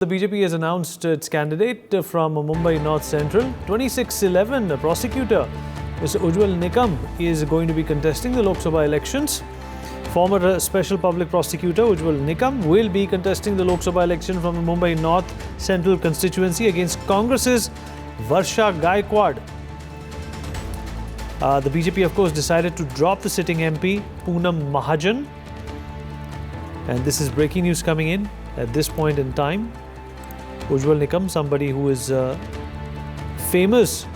The BJP has announced its candidate from Mumbai North Central. 2611 prosecutor Mr. Ujjwal Nikam is going to be contesting the Lok Sabha elections. Former Special Public Prosecutor Ujjwal Nikam will be contesting the Lok Sabha election from the Mumbai North Central constituency against Congress's Varsha Gaikwad. The BJP, of course, decided to drop the sitting MP Poonam Mahajan. And this is breaking news coming in at this point in time. Ujjwal Nikam, somebody who is famous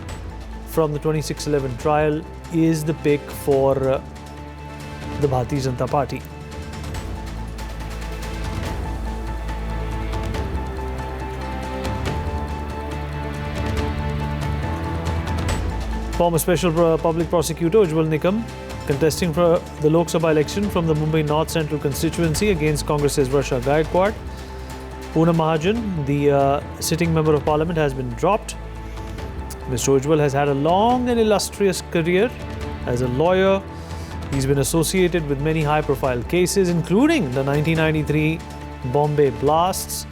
from the 2611 trial, is the pick for the Bharatiya Janata Party. Former Special Public Prosecutor Ujjwal Nikam contesting for the Lok Sabha election from the Mumbai North Central constituency against Congress's Varsha Gaikwad. Poonam Mahajan, the sitting member of parliament, has been dropped. Mr. Ujjwal has had a long and illustrious career as a lawyer. He's been associated with many high-profile cases, including the 1993 Bombay blasts,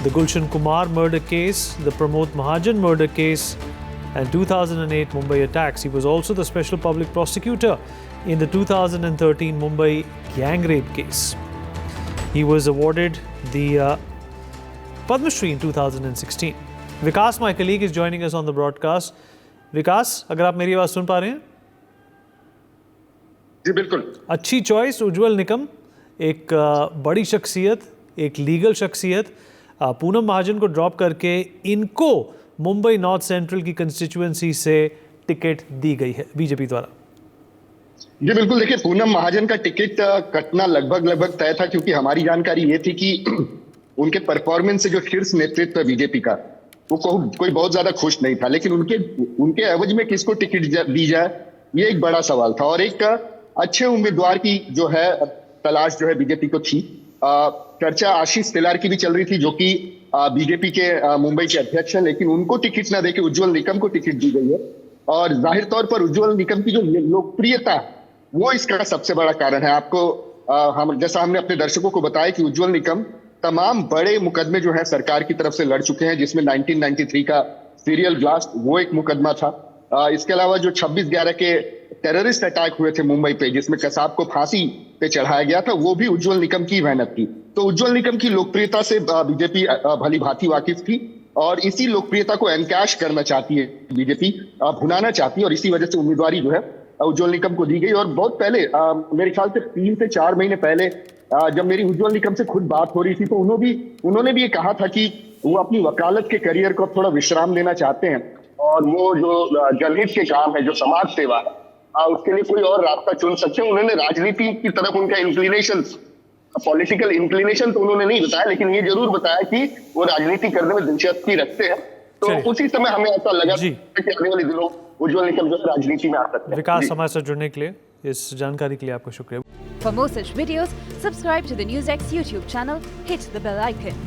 the Gulshan Kumar murder case, the Pramod Mahajan murder case, and 2008 Mumbai attacks. He was also the special public prosecutor in the 2013 Mumbai gang rape case. He was awarded the Padma Shri in 2016. Vikas, my colleague, is joining us on the broadcast. Vikas, अगर आप मेरी आवाज़ सुन पा रहे हैं? जी बिल्कुल. अच्छी choice. उज्जवल निकम एक बड़ी शख्सियत, एक लीगल शख्सियत. पूनम महाजन को ड्रॉप करके इनको मुंबई नॉर्थ सेंट्रल की कंस्टिट्यूएंसी से टिकट दी गई है बीजेपी द्वारा. जी बिल्कुल. देखिए, पूनम महाजन का टिकट कटना लगभग तय था, क्योंकि हमारी जानकारी ये थी कि उनके परफॉर्मेंस से जो शीर्ष नेतृत्व है बीजेपी का, वो कोई बहुत ज्यादा खुश नहीं था. लेकिन उनके एवज में किसको टिकट दी जाए, ये एक बड़ा सवाल था. और एक अच्छे उम्मीदवार की जो है तलाश जो है बीजेपी को थी. चर्चा आशीष तिलार की भी चल रही थी, जो कि बीजेपी के मुंबई के अध्यक्ष हैं, लेकिन उनको टिकट ना देके उज्जवल निकम को टिकट दी गई है. और जाहिर तौर पर उज्जवल निकम की जो लोकप्रियता, वो इसका सबसे बड़ा कारण है. आपको जैसा हमने अपने दर्शकों को बताया कि उज्जवल निकम तमाम बड़े मुकदमे जो है सरकार की तरफ से लड़ चुके हैं, जिसमें 1993 का सीरियल ब्लास्ट वो एक मुकदमा था. इसके अलावा जो 26/11 के टेररिस्ट अटैक हुए थे मुंबई पे, जिसमें कसाब को फांसी पे चढ़ाया गया था, वो भी उज्जवल निकम की मेहनत थी. तो उज्जवल निकम की लोकप्रियता से बीजेपी भली भांति वाकिफ थी, और इसी लोकप्रियता को एनकैश करना चाहती है बीजेपी, भुनाना चाहती है, और इसी वजह से उम्मीदवारी जो है उज्जवल निकम को दी गई. और बहुत पहले, मेरे ख्याल से 3 से 4 महीने पहले, जब मेरी उज्जवल निकम से खुद बात हो रही थी, तो उन्होंने भी ये कहा था कि वो अपनी वकालत के करियर को थोड़ा विश्राम देना चाहते हैं, और वो जो जनहित के काम है, जो समाज सेवा है, उसके लिए कोई और रास्ता चुन सकते हैं. उन्होंने राजनीति की तरफ उनका इंक्लिनेशन, पॉलिटिकल इंक्लिनेशन तो उन्होंने नहीं बताया, लेकिन ये जरूर बताया कि वो राजनीति करने में दिलचस्पी रखते हैं. तो उसी समय हमें ऐसा लगा कि आने वाले दिनों उज्जवल निकम जो राजनीति में आ सकते हैं. विकास, हमारे साथ जुड़ने के लिए, इस जानकारी के लिए आपका शुक्रिया. For more such videos, subscribe to the NewsX YouTube channel, hit the bell icon.